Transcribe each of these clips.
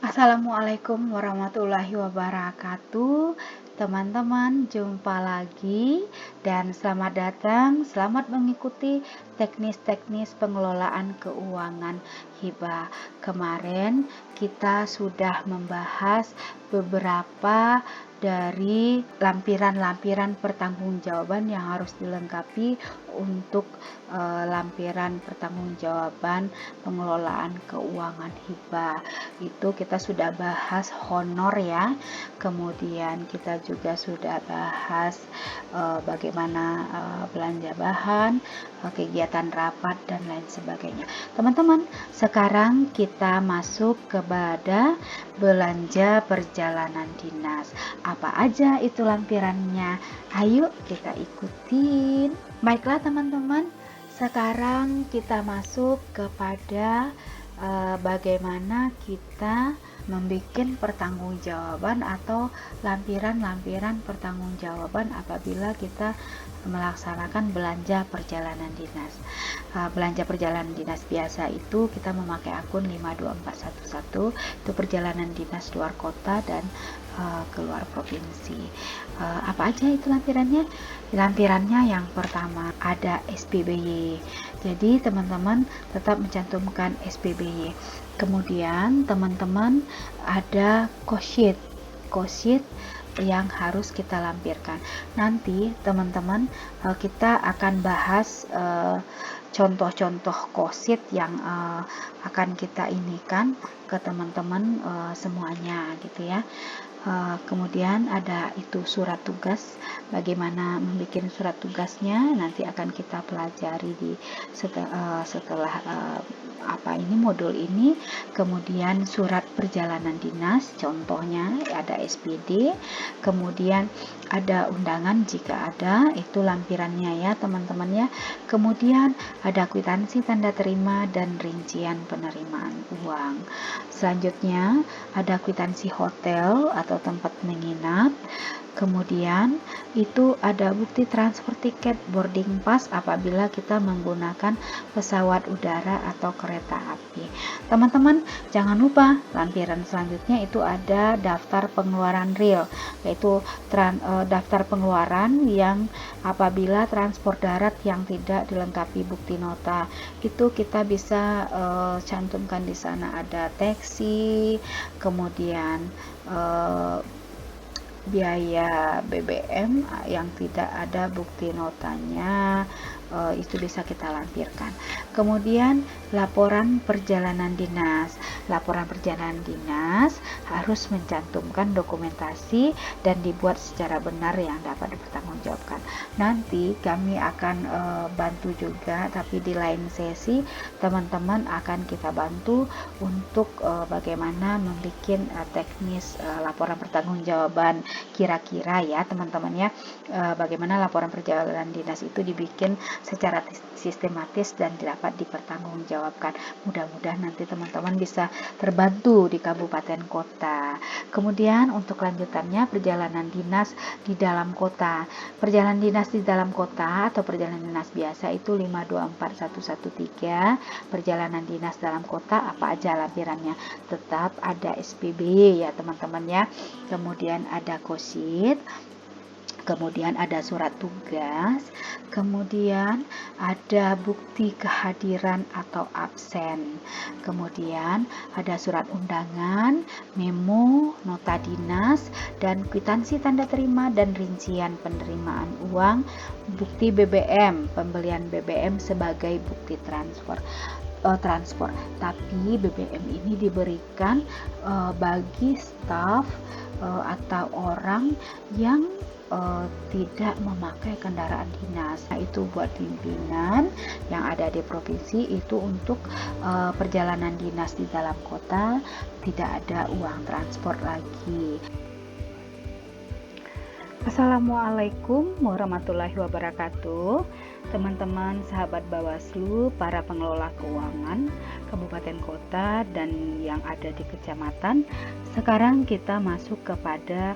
Assalamualaikum warahmatullahi wabarakatuh. Teman-teman, jumpa lagi dan selamat datang. Selamat mengikuti teknis-teknis pengelolaan keuangan hibah. Kemarin kita sudah membahas beberapa dari lampiran-lampiran pertanggungjawaban yang harus dilengkapi untuk lampiran pertanggungjawaban pengelolaan keuangan hibah. Itu kita sudah bahas honor ya, kemudian kita juga sudah bahas bagaimana belanja bahan, kegiatan rapat dan lain sebagainya. Teman-teman, sekarang kita masuk kepada belanja perjalanan dinas. Apa aja itu lampirannya? Ayo kita ikutin. Baiklah teman-teman, sekarang kita masuk kepada bagaimana kita membuat pertanggungjawaban atau lampiran-lampiran pertanggungjawaban apabila kita melaksanakan belanja perjalanan dinas. Belanja perjalanan dinas biasa itu kita memakai akun 52411, itu perjalanan dinas luar kota dan keluar provinsi. Apa aja itu lampirannya? Lampirannya yang pertama ada SPBY. Jadi teman-teman tetap mencantumkan SPBY. Kemudian teman-teman ada cost sheet yang harus kita lampirkan. Nanti teman-teman kita akan bahas contoh-contoh cost sheet yang akan kita inikan ke teman-teman semuanya gitu ya. Kemudian ada itu surat tugas, bagaimana membuat surat tugasnya nanti akan kita pelajari di setelah modul ini. Kemudian surat perjalanan dinas, contohnya ada SPD, kemudian ada undangan jika ada, itu lampirannya ya teman-teman ya. Kemudian ada kwitansi tanda terima dan rincian penerimaan uang. Selanjutnya ada kwitansi hotel atau tempat menginap. Kemudian itu ada bukti transfer tiket boarding pass apabila kita menggunakan pesawat udara atau kereta api. Teman-teman, jangan lupa lampiran selanjutnya itu ada daftar pengeluaran real, yaitu daftar pengeluaran yang apabila transport darat yang tidak dilengkapi bukti nota. Itu kita bisa cantumkan di sana ada taksi, kemudian biaya BBM yang tidak ada bukti notanya, itu bisa kita lampirkan. Kemudian laporan perjalanan dinas. Laporan perjalanan dinas harus mencantumkan dokumentasi dan dibuat secara benar yang dapat dipertanggungjawabkan. Nanti kami akan bantu juga, tapi di lain sesi teman-teman akan kita bantu untuk bagaimana membuat teknis laporan pertanggungjawaban kira-kira ya teman-teman ya, bagaimana laporan perjalanan dinas itu dibikin secara sistematis dan dapat dipertanggungjawabkan. Mudah-mudahan nanti teman-teman bisa terbantu di kabupaten kota. Kemudian untuk lanjutannya perjalanan dinas di dalam kota. Perjalanan dinas di dalam kota atau perjalanan dinas biasa itu 524113. Perjalanan dinas dalam kota apa aja lampirannya? Tetap ada SPB ya teman-teman ya. Kemudian ada cost sheet, kemudian ada surat tugas, kemudian ada bukti kehadiran atau absen, kemudian ada surat undangan, memo, nota dinas, dan kwitansi tanda terima dan rincian penerimaan uang, bukti BBM, pembelian BBM sebagai bukti transport. Tapi BBM ini diberikan bagi staf atau orang yang tidak memakai kendaraan dinas. Nah, itu buat pimpinan yang ada di provinsi itu untuk perjalanan dinas di dalam kota tidak ada uang transport lagi. Assalamualaikum warahmatullahi wabarakatuh. teman-teman sahabat Bawaslu, para pengelola keuangan kabupaten kota dan yang ada di kecamatan. Sekarang kita masuk kepada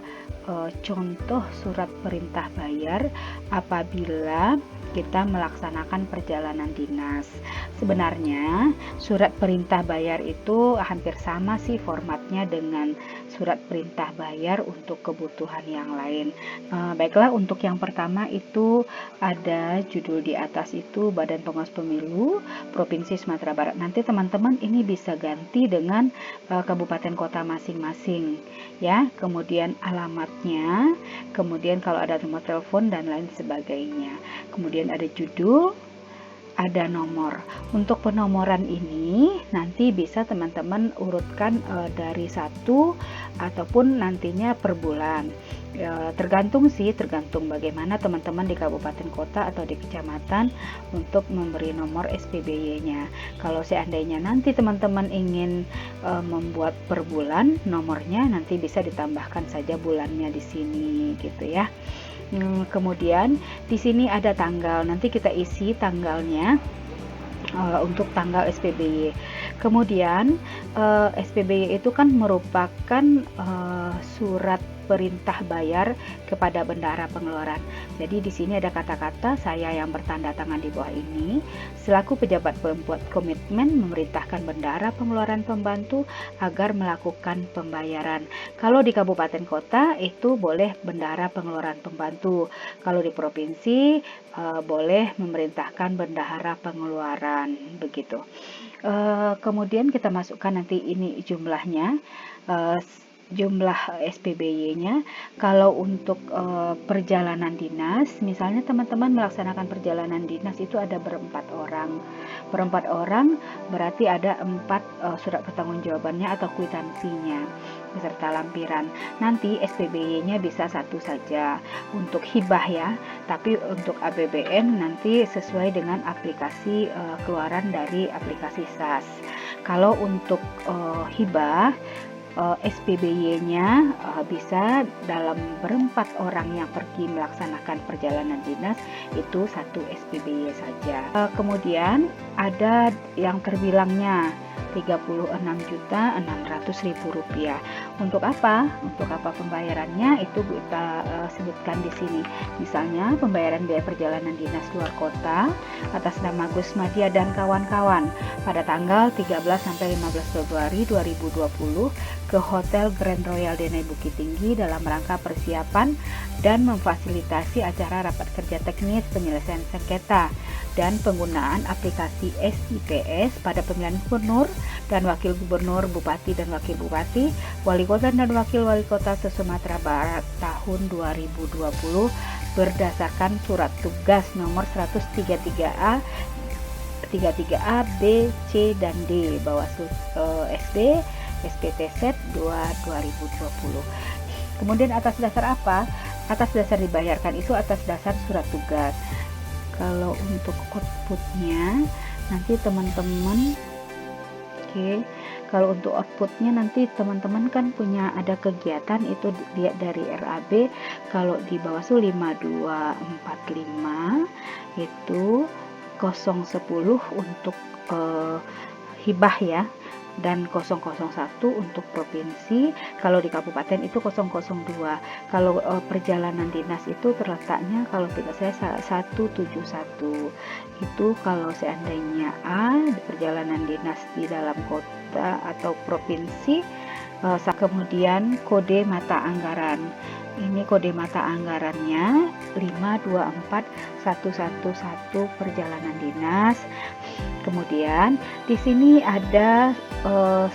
contoh surat perintah bayar apabila kita melaksanakan perjalanan dinas. Sebenarnya surat perintah bayar itu hampir sama sih formatnya dengan surat perintah bayar untuk kebutuhan yang lain. Baiklah, untuk yang pertama itu ada judul di atas itu Badan Pengawas Pemilu Provinsi Sumatera Barat. Nanti teman-teman ini bisa ganti dengan kabupaten kota masing-masing ya. Kemudian alamatnya, kemudian kalau ada nomor telepon dan lain sebagainya. Kemudian ada judul, ada nomor. Untuk penomoran ini nanti bisa teman-teman urutkan dari satu ataupun nantinya per bulan. Tergantung bagaimana teman-teman di kabupaten kota atau di kecamatan untuk memberi nomor SPBY-nya. Kalau seandainya nanti teman-teman ingin membuat per bulan, nomornya nanti bisa ditambahkan saja bulannya di sini gitu ya. Kemudian di sini ada tanggal, nanti kita isi tanggalnya untuk tanggal SPBY. Kemudian SPBY itu kan merupakan surat perintah bayar kepada bendahara pengeluaran. Jadi di sini ada kata-kata saya yang bertanda tangan di bawah ini selaku pejabat pembuat komitmen memerintahkan bendahara pengeluaran pembantu agar melakukan pembayaran. Kalau di kabupaten kota itu boleh bendahara pengeluaran pembantu. Kalau di provinsi boleh memerintahkan bendahara pengeluaran begitu. Kemudian kita masukkan nanti ini jumlahnya. Jumlah SPBY-nya. Kalau untuk perjalanan dinas, misalnya teman-teman melaksanakan perjalanan dinas itu ada berempat orang. Berempat orang berarti ada 4 surat pertanggungjawabannya atau kwitansinya beserta lampiran. Nanti SPBY-nya bisa satu saja untuk hibah ya, tapi untuk APBN nanti sesuai dengan aplikasi keluaran dari aplikasi SAS. Kalau untuk hibah SPBY-nya bisa dalam berempat orang yang pergi melaksanakan perjalanan dinas itu satu SPBY saja. Kemudian ada yang terbilangnya Rp36.600.000. Untuk apa? Untuk apa pembayarannya itu kita sebutkan di sini. Misalnya pembayaran biaya perjalanan dinas luar kota atas nama Gus Madia dan kawan-kawan pada tanggal 13 sampai 15 Februari 2020 ke Hotel Grand Royal Denai Bukit Tinggi dalam rangka persiapan dan memfasilitasi acara rapat kerja teknis penyelesaian sengketa dan penggunaan aplikasi SIPS pada pemilihan gubernur dan wakil gubernur, bupati dan wakil bupati, wali kota dan wakil wali kota se-Sumatera Barat tahun 2020 berdasarkan surat tugas nomor 133A 33A B, C, dan D Bawaslu SD SPTZ 2020. Kemudian atas dasar apa? Atas dasar dibayarkan itu atas dasar surat tugas. Kalau untuk outputnya nanti teman-teman kalau untuk outputnya nanti teman-teman kan punya ada kegiatan itu lihat dari RAB. Kalau di Bawaslu 5245 itu 010 untuk hibah ya, dan 001 untuk provinsi. Kalau di kabupaten itu 002. Kalau perjalanan dinas itu terletaknya kalau tidak saya 171. Itu kalau seandainya perjalanan dinas di dalam kota atau provinsi. Kemudian kode mata anggaran. Ini kode mata anggarannya 524111 perjalanan dinas. Kemudian di sini ada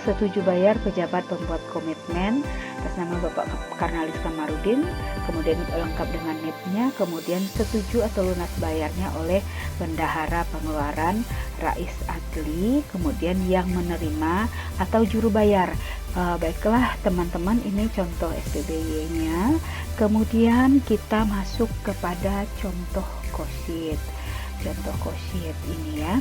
setuju bayar pejabat pembuat komitmen atas nama Bapak Karnalis Kamarudin, kemudian lengkap dengan NIP-nya, kemudian setuju atau lunas bayarnya oleh bendahara pengeluaran Rais Adli, kemudian yang menerima atau juru bayar. Baiklah teman-teman, ini contoh SPBY-nya. Kemudian kita masuk kepada contoh kosit. Contoh kosit ini ya.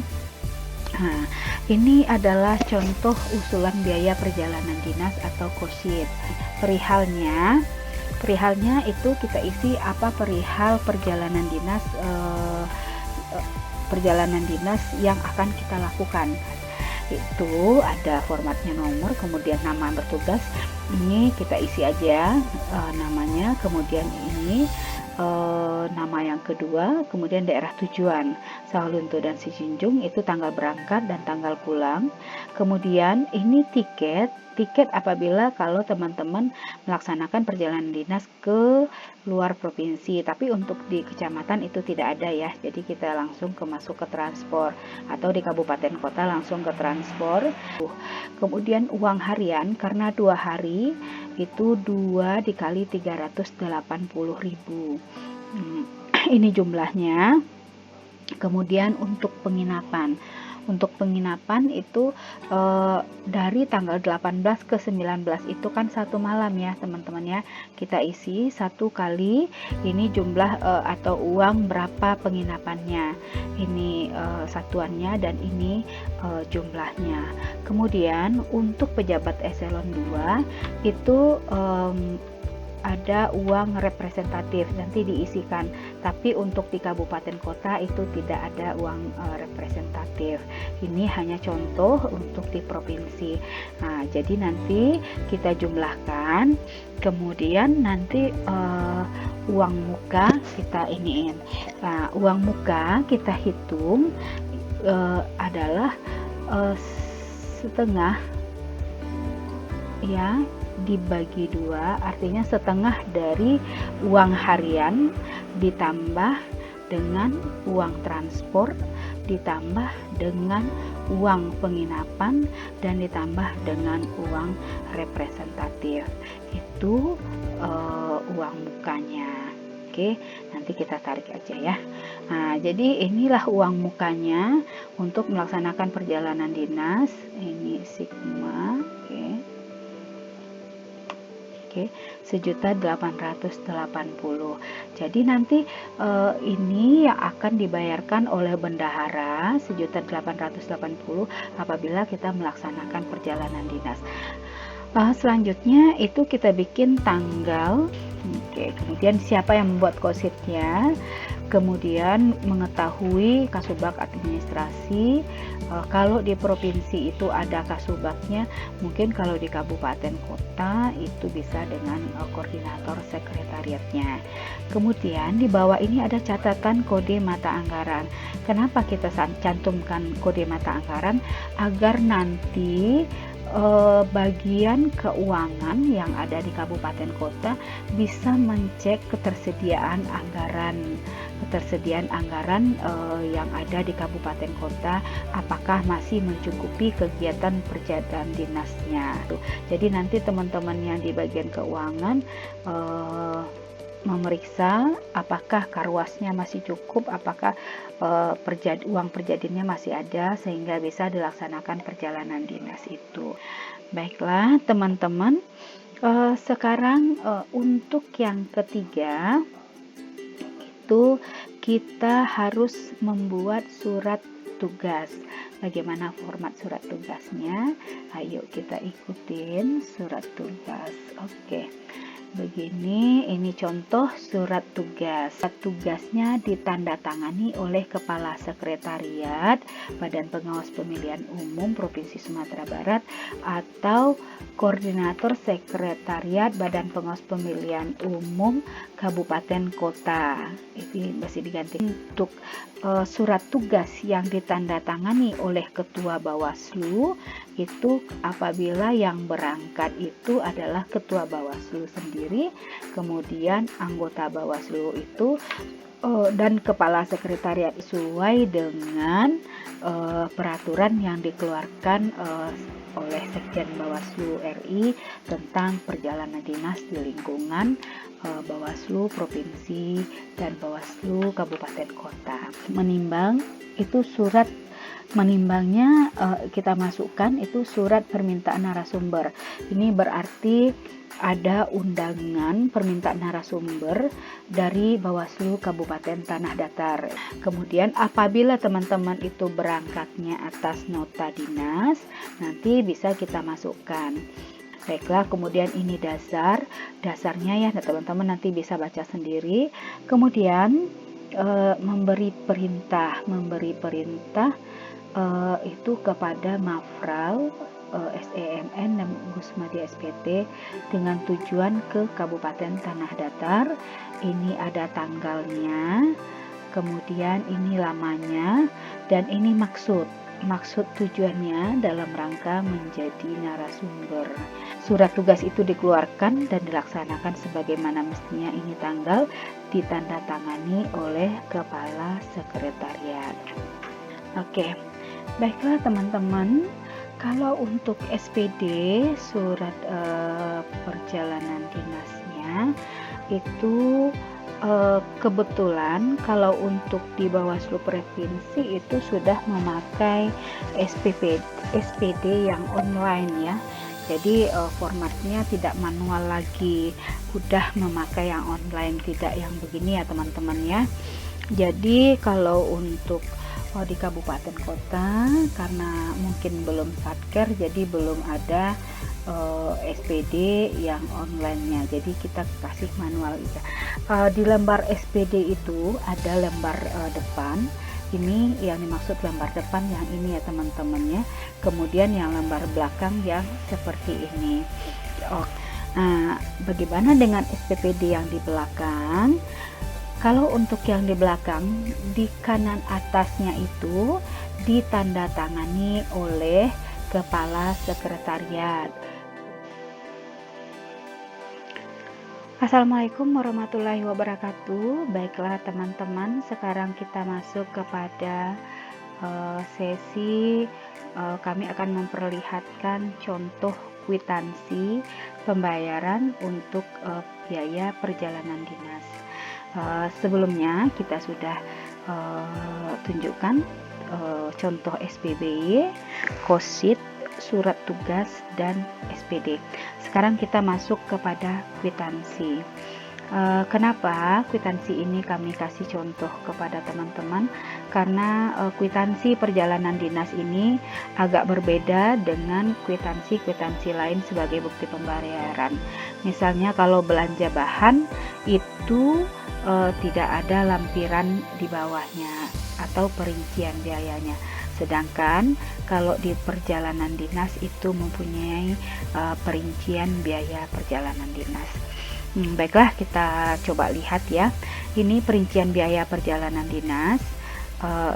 Nah, ini adalah contoh usulan biaya perjalanan dinas atau kosit. Perihalnya itu kita isi apa perihal perjalanan dinas perjalanan dinas yang akan kita lakukan. Itu ada formatnya nomor, kemudian nama bertugas, ini kita isi aja namanya, kemudian ini nama yang kedua, kemudian daerah tujuan Sawalunto dan Sijunjung, itu tanggal berangkat dan tanggal pulang. Kemudian ini tiket apabila kalau teman-teman melaksanakan perjalanan dinas ke luar provinsi, tapi untuk di kecamatan itu tidak ada ya, jadi kita langsung masuk ke transport, atau di kabupaten kota langsung ke transport. Kemudian uang harian karena 2 hari itu 2 dikali 380.000. Ini jumlahnya. Kemudian untuk penginapan itu dari tanggal 18 ke 19 itu kan 1 malam ya teman-teman ya, kita isi 1 kali ini jumlah atau uang berapa penginapannya, ini satuannya, dan ini jumlahnya. Kemudian untuk pejabat eselon 2 itu ada uang representatif nanti diisikan, tapi untuk di kabupaten kota itu tidak ada uang representatif. Ini hanya contoh untuk di provinsi. Nah, jadi nanti kita jumlahkan, kemudian nanti uang muka kita iniin. Nah, uang muka kita hitung adalah setengah ya, dibagi 2, artinya setengah dari uang harian ditambah dengan uang transport, ditambah dengan uang penginapan, dan ditambah dengan uang representatif. Itu uang mukanya. Oke, nanti kita tarik aja ya. Nah, jadi inilah uang mukanya untuk melaksanakan perjalanan dinas. Ini sigma, oke. 1.880.000. Jadi nanti ini yang akan dibayarkan oleh bendahara 1.880.000 apabila kita melaksanakan perjalanan dinas. Selanjutnya itu kita bikin tanggal. Oke, kemudian siapa yang membuat kositnya, kemudian mengetahui kasubag administrasi. Kalau di provinsi itu ada kasubagnya, mungkin kalau di kabupaten kota itu bisa dengan koordinator sekretariatnya. Kemudian di bawah ini ada catatan kode mata anggaran. Kenapa kita cantumkan kode mata anggaran? Agar nanti bagian keuangan yang ada di kabupaten kota bisa mencek ketersediaan anggaran yang ada di kabupaten kota, apakah masih mencukupi kegiatan perjalanan dinasnya. Jadi nanti teman-teman yang di bagian keuangan memeriksa apakah karwasnya masih cukup, apakah uang perjadinya masih ada, sehingga bisa dilaksanakan perjalanan dinas itu. Baiklah teman-teman, sekarang untuk yang ketiga itu kita harus membuat surat tugas. Bagaimana format surat tugasnya? Ayo kita ikutin surat tugas. Oke. Begini, ini contoh surat tugas. Surat tugasnya ditandatangani oleh Kepala Sekretariat Badan Pengawas Pemilihan Umum Provinsi Sumatera Barat atau Koordinator Sekretariat Badan Pengawas Pemilihan Umum Kabupaten Kota. Ini masih diganti. Untuk surat tugas yang ditandatangani oleh Ketua Bawaslu itu apabila yang berangkat itu adalah Ketua Bawaslu sendiri, kemudian anggota Bawaslu itu dan Kepala Sekretariat sesuai dengan peraturan yang dikeluarkan oleh Sekjen Bawaslu RI tentang perjalanan dinas di lingkungan Bawaslu Provinsi dan Bawaslu Kabupaten Kota. Menimbang itu surat menimbangnya kita masukkan itu surat permintaan narasumber. Ini berarti ada undangan permintaan narasumber dari Bawaslu Kabupaten Tanah Datar. Kemudian apabila teman-teman itu berangkatnya atas nota dinas, nanti bisa kita masukkan. Baiklah, kemudian ini dasarnya ya teman-teman, nanti bisa baca sendiri. Kemudian memberi perintah itu kepada Mafral SEMN dan Gusmadi SPT dengan tujuan ke Kabupaten Tanah Datar. Ini ada tanggalnya, kemudian ini lamanya, dan ini maksud tujuannya dalam rangka menjadi narasumber. Surat tugas itu dikeluarkan dan dilaksanakan sebagaimana mestinya. Ini tanggal ditandatangani oleh Kepala Sekretariat. Oke, baiklah teman-teman. Kalau untuk SPD surat perjalanan dinasnya itu kebetulan kalau untuk di Bawaslu Provinsi itu sudah memakai SPD yang online ya. Jadi formatnya tidak manual lagi, udah memakai yang online, tidak yang begini ya teman-teman ya. Jadi kalau untuk di kabupaten kota karena mungkin belum satker, jadi belum ada SPD yang online-nya, jadi kita kasih manual itu. Di lembar SPD itu ada lembar depan, ini yang dimaksud lembar depan yang ini ya teman-teman ya, kemudian yang lembar belakang yang seperti ini. Nah, bagaimana dengan SPPD yang di belakang? Kalau untuk yang di belakang, di kanan atasnya itu ditandatangani oleh Kepala Sekretariat. Assalamualaikum warahmatullahi wabarakatuh. Baiklah teman-teman, sekarang kita masuk kepada sesi kami akan memperlihatkan contoh kwitansi pembayaran untuk biaya perjalanan dinas. Sebelumnya kita sudah tunjukkan contoh SPBY, KOSIT, surat tugas, dan SPD. Sekarang kita masuk kepada kwitansi. Kenapa kwitansi ini kami kasih contoh kepada teman-teman? Karena kwitansi perjalanan dinas ini agak berbeda dengan kwitansi lain sebagai bukti pembayaran. Misalnya kalau belanja bahan itu tidak ada lampiran di bawahnya atau perincian biayanya. Sedangkan kalau di perjalanan dinas itu mempunyai perincian biaya perjalanan dinas. Baiklah, kita coba lihat ya. Ini perincian biaya perjalanan dinas.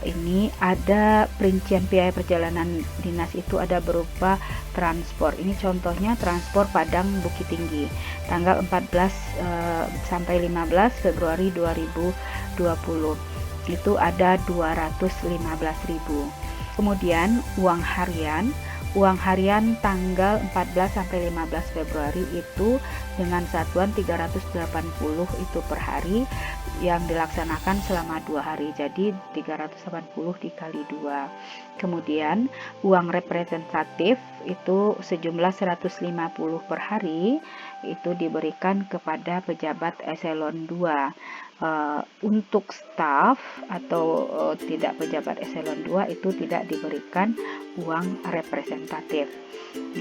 Ini ada perincian biaya perjalanan dinas itu ada berupa transport. Ini contohnya transport Padang Bukit Tinggi tanggal 14 sampai 15 Februari 2020. Itu ada 215.000. Kemudian uang harian tanggal 14 sampai 15 Februari itu dengan satuan 380 itu per hari yang dilaksanakan selama 2 hari, jadi 380 dikali 2. Kemudian uang representatif itu sejumlah 150 per hari itu diberikan kepada pejabat eselon 2. Untuk staf atau tidak pejabat eselon 2 itu tidak diberikan uang representatif.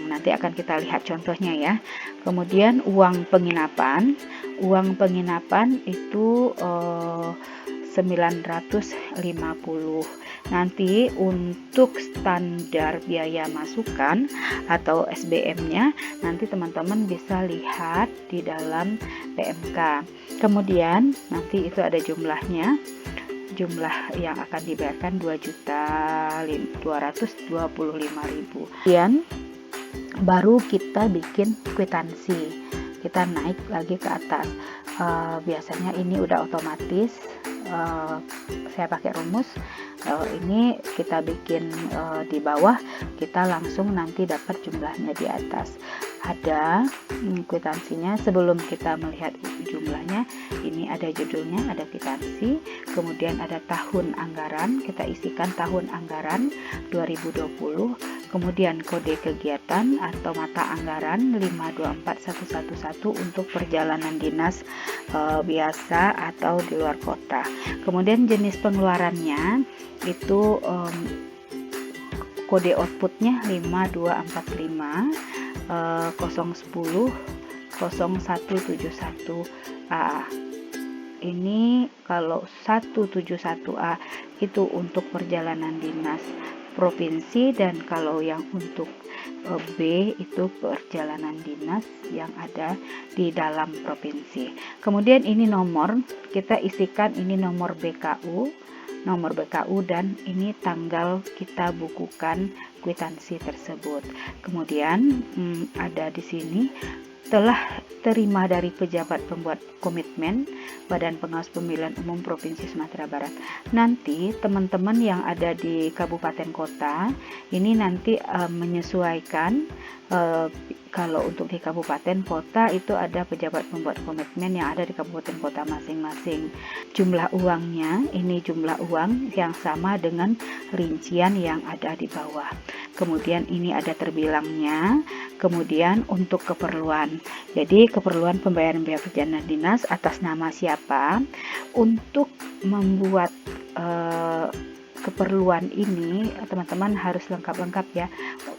Nanti akan kita lihat contohnya ya. Kemudian uang penginapan itu 950. Nanti untuk standar biaya masukan atau SBM-nya nanti teman-teman bisa lihat di dalam PMK. Kemudian nanti itu ada jumlahnya. Jumlah yang akan dibayarkan 2.225.000. Kemudian baru kita bikin kwitansi. Kita naik lagi ke atas. Biasanya ini udah otomatis. Saya pakai rumus. Ini kita bikin di bawah, kita langsung nanti dapat jumlahnya di atas. Ada kwitansinya. Sebelum kita melihat jumlahnya, ini ada judulnya, ada kwitansi, kemudian ada tahun anggaran, kita isikan tahun anggaran 2020, kemudian kode kegiatan atau mata anggaran 524111 untuk perjalanan dinas biasa atau di luar kota. Kemudian jenis pengeluarannya itu kode outputnya 5245 010 0171A. ini kalau 171A itu untuk perjalanan dinas provinsi, dan kalau yang untuk B itu perjalanan dinas yang ada di dalam provinsi. Kemudian ini nomor, kita isikan ini nomor BKU dan ini tanggal kita bukukan kwitansi tersebut. Kemudian ada di sini telah terima dari pejabat pembuat komitmen Badan Pengawas Pemilihan Umum Provinsi Sumatera Barat. Nanti teman-teman yang ada di kabupaten kota ini nanti menyesuaikan, kalau untuk di kabupaten kota itu ada pejabat pembuat komitmen yang ada di kabupaten kota masing-masing. Jumlah uangnya ini jumlah uang yang sama dengan rincian yang ada di bawah. Kemudian ini ada terbilangnya. Kemudian untuk keperluan, jadi keperluan pembayaran biaya perjalanan dinas atas nama siapa. Untuk membuat keperluan ini teman-teman harus lengkap-lengkap ya,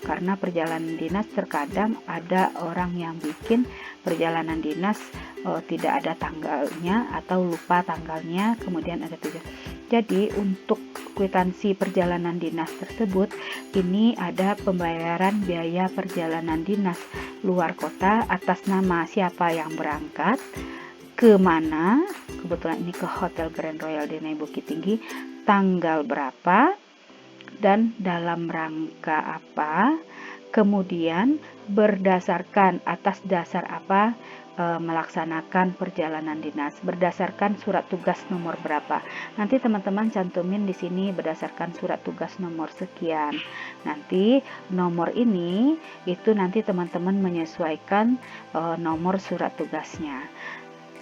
karena perjalanan dinas terkadang ada orang yang bikin perjalanan dinas tidak ada tanggalnya atau lupa tanggalnya, kemudian ada tujuan. Jadi untuk kwitansi perjalanan dinas tersebut ini ada pembayaran biaya perjalanan dinas luar kota atas nama siapa yang berangkat, kemana, kebetulan ini ke Hotel Grand Royal Denai Bukit Tinggi, tanggal berapa, dan dalam rangka apa, kemudian berdasarkan atas dasar apa melaksanakan perjalanan dinas, berdasarkan surat tugas nomor berapa. Nanti teman-teman cantumin di sini berdasarkan surat tugas nomor sekian. Nanti nomor ini itu nanti teman-teman menyesuaikan nomor surat tugasnya.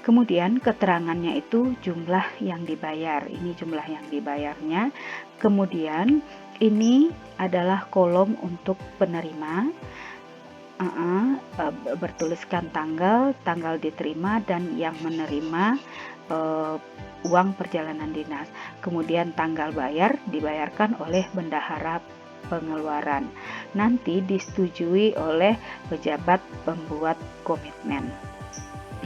Kemudian keterangannya itu jumlah yang dibayar, ini jumlah yang dibayarnya. Kemudian ini adalah kolom untuk penerima, bertuliskan tanggal diterima dan yang menerima uang perjalanan dinas. Kemudian tanggal bayar dibayarkan oleh bendahara pengeluaran, nanti disetujui oleh pejabat pembuat komitmen.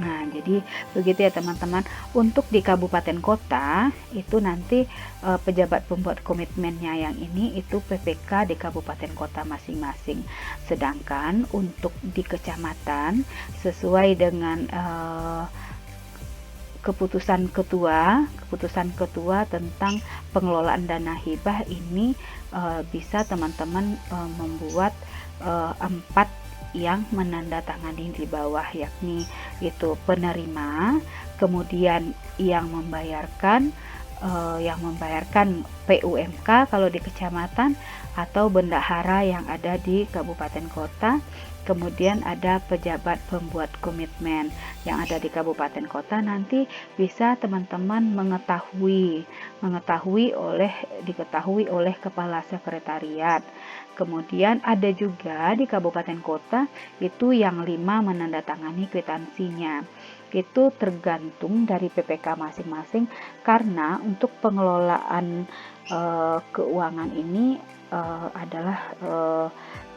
Nah, jadi begitu ya teman-teman. Untuk di kabupaten kota itu nanti pejabat pembuat komitmennya yang ini itu PPK di kabupaten kota masing-masing. Sedangkan untuk di kecamatan sesuai dengan keputusan ketua tentang pengelolaan dana hibah ini bisa teman-teman membuat 4 yang menandatangani di bawah, yakni itu penerima, kemudian yang membayarkan PUMK kalau di kecamatan, atau bendahara yang ada di kabupaten kota. Kemudian ada pejabat pembuat komitmen yang ada di kabupaten kota. Nanti bisa teman-teman diketahui oleh kepala sekretariat. Kemudian ada juga di kabupaten kota itu yang 5 menandatangani kwitansinya. Itu tergantung dari PPK masing-masing, karena untuk pengelolaan keuangan ini adalah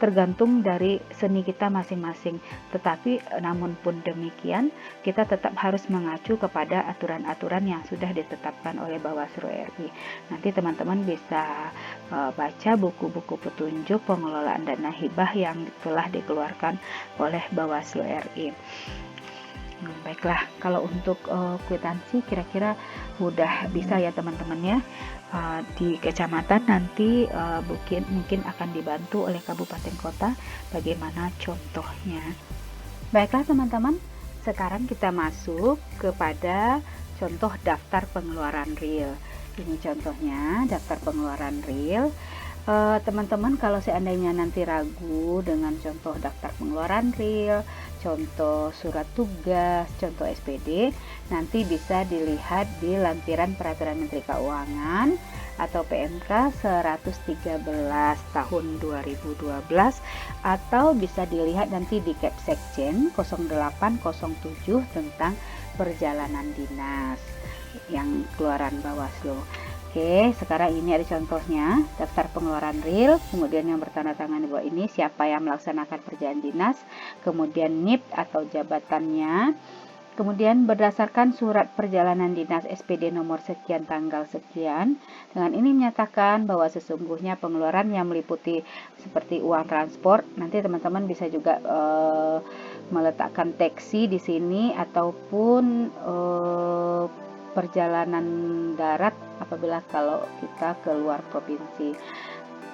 tergantung dari seni kita masing-masing. Tetapi namun pun demikian, kita tetap harus mengacu kepada aturan-aturan yang sudah ditetapkan oleh Bawaslu RI. Nanti teman-teman bisa baca buku-buku petunjuk pengelolaan dana hibah yang telah dikeluarkan oleh Bawaslu RI. Baiklah, kalau untuk kwitansi kira-kira udah bisa ya teman-teman ya. Di kecamatan nanti mungkin akan dibantu oleh kabupaten kota bagaimana contohnya. Baiklah teman-teman, sekarang kita masuk kepada contoh daftar pengeluaran real. Ini contohnya daftar pengeluaran real. Teman-teman kalau seandainya nanti ragu dengan contoh daftar pengeluaran real, contoh surat tugas, contoh SPD, nanti bisa dilihat di lampiran Peraturan Menteri Keuangan atau PMK 113 tahun 2012, atau bisa dilihat nanti di Kepsekjen 0807 tentang perjalanan dinas yang keluaran Bawaslu. Oke, sekarang ini ada contohnya daftar pengeluaran real, kemudian yang bertanda tangan di bawah ini siapa yang melaksanakan perjalanan dinas, kemudian NIP atau jabatannya, Kemudian berdasarkan surat perjalanan dinas SPD nomor sekian tanggal sekian, dengan ini menyatakan bahwa sesungguhnya pengeluaran yang meliputi seperti uang transport, nanti teman-teman bisa juga meletakkan taksi di sini ataupun perjalanan darat apabila kalau kita keluar provinsi.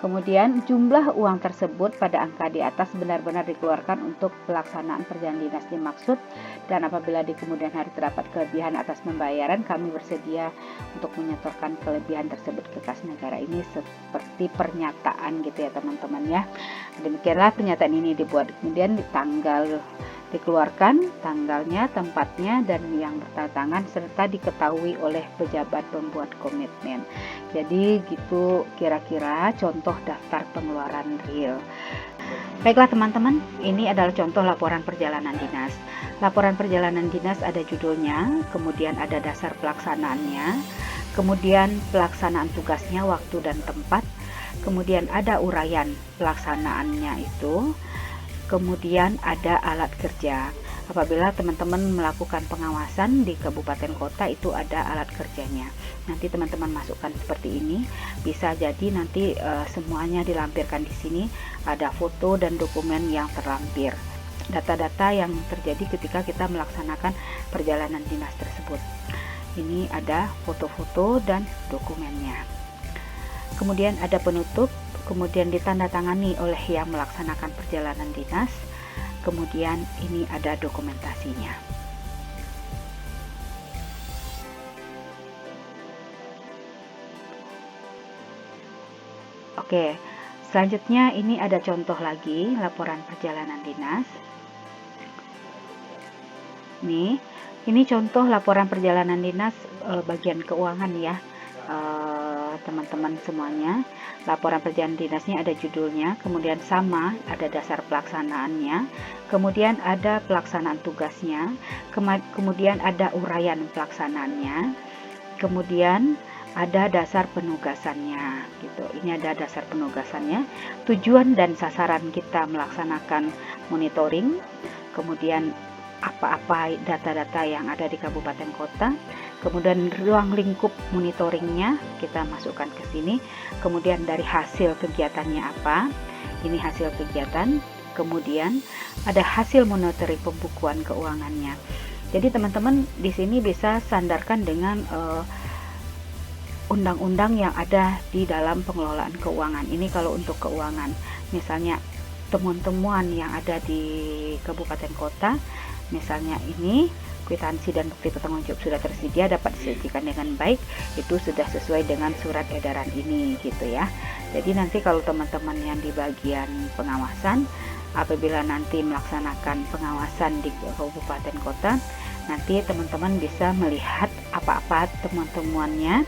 Kemudian jumlah uang tersebut pada angka di atas benar-benar dikeluarkan untuk pelaksanaan perjalanan dinas dimaksud, dan apabila di kemudian hari terdapat kelebihan atas pembayaran, kami bersedia untuk menyetorkan kelebihan tersebut ke kas negara. Ini seperti pernyataan gitu ya teman-teman ya. Demikianlah pernyataan ini dibuat, kemudian di tanggal dikeluarkan, tanggalnya, tempatnya, dan yang bertanda tangan serta diketahui oleh pejabat pembuat komitmen. Jadi gitu kira-kira contoh daftar pengeluaran real. Baiklah teman-teman, ini adalah contoh laporan perjalanan dinas. Laporan perjalanan dinas ada judulnya, kemudian ada dasar pelaksanaannya, kemudian pelaksanaan tugasnya, waktu dan tempat, kemudian ada uraian pelaksanaannya itu, kemudian ada alat kerja. Apabila teman-teman melakukan pengawasan di kabupaten kota, itu ada alat kerjanya. Nanti teman-teman masukkan seperti ini. Bisa jadi nanti semuanya dilampirkan di sini. Ada foto dan dokumen yang terlampir. Data-data yang terjadi ketika kita melaksanakan perjalanan dinas tersebut. Ini ada foto-foto dan dokumennya. Kemudian ada penutup, kemudian ditandatangani oleh yang melaksanakan perjalanan dinas. Kemudian ini ada dokumentasinya. Oke, selanjutnya ini ada contoh lagi laporan perjalanan dinas. Ini contoh laporan perjalanan dinas bagian keuangan ya. Teman-teman semuanya, laporan perjalanan dinasnya ada judulnya, kemudian sama ada dasar pelaksanaannya, kemudian ada pelaksanaan tugasnya, kemudian ada uraian pelaksanaannya, kemudian ada dasar penugasannya gitu. Ini ada dasar penugasannya, tujuan dan sasaran kita melaksanakan monitoring, kemudian apa-apa data-data yang ada di kabupaten kota, kemudian ruang lingkup monitoringnya kita masukkan ke sini, kemudian dari hasil kegiatannya apa, ini hasil kegiatan, kemudian ada hasil monitoring pembukuan keuangannya. Jadi teman-teman di sini bisa sandarkan dengan undang-undang yang ada di dalam pengelolaan keuangan. Ini kalau untuk keuangan, misalnya temuan-temuan yang ada di kabupaten kota, misalnya ini kwitansi dan bukti pertanggungjawab sudah tersedia, dapat disajikan dengan baik, itu sudah sesuai dengan surat edaran ini gitu ya. Jadi nanti kalau teman-teman yang di bagian pengawasan, apabila nanti melaksanakan pengawasan di kabupaten kota, nanti teman-teman bisa melihat apa-apa temuan-temuannya.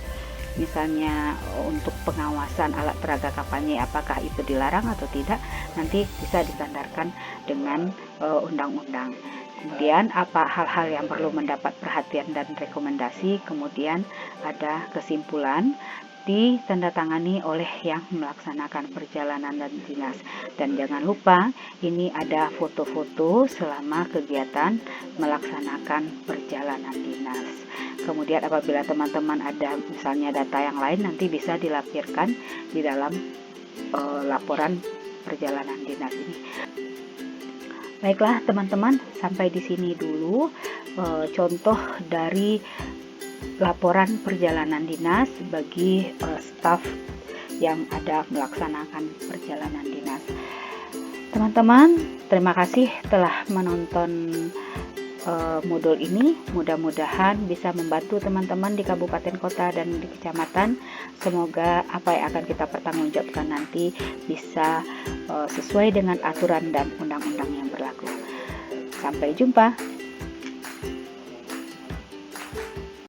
Misalnya untuk pengawasan alat peraga kampanye, apakah itu dilarang atau tidak, nanti bisa disandarkan dengan undang-undang. Kemudian apa hal-hal yang perlu mendapat perhatian dan rekomendasi, kemudian ada kesimpulan ditandatangani oleh yang melaksanakan perjalanan dan dinas. Dan jangan lupa ini ada foto-foto selama kegiatan melaksanakan perjalanan dinas. Kemudian apabila teman-teman ada misalnya data yang lain, nanti bisa dilampirkan di dalam laporan perjalanan dinas ini. Baiklah teman-teman, sampai di sini dulu contoh dari laporan perjalanan dinas bagi staf yang ada melaksanakan perjalanan dinas. Teman-teman, terima kasih telah menonton modul ini. Mudah-mudahan bisa membantu teman-teman di kabupaten kota dan di kecamatan. Semoga apa yang akan kita pertanggungjawabkan nanti bisa sesuai dengan aturan dan undang-undang yang berlaku. Sampai jumpa.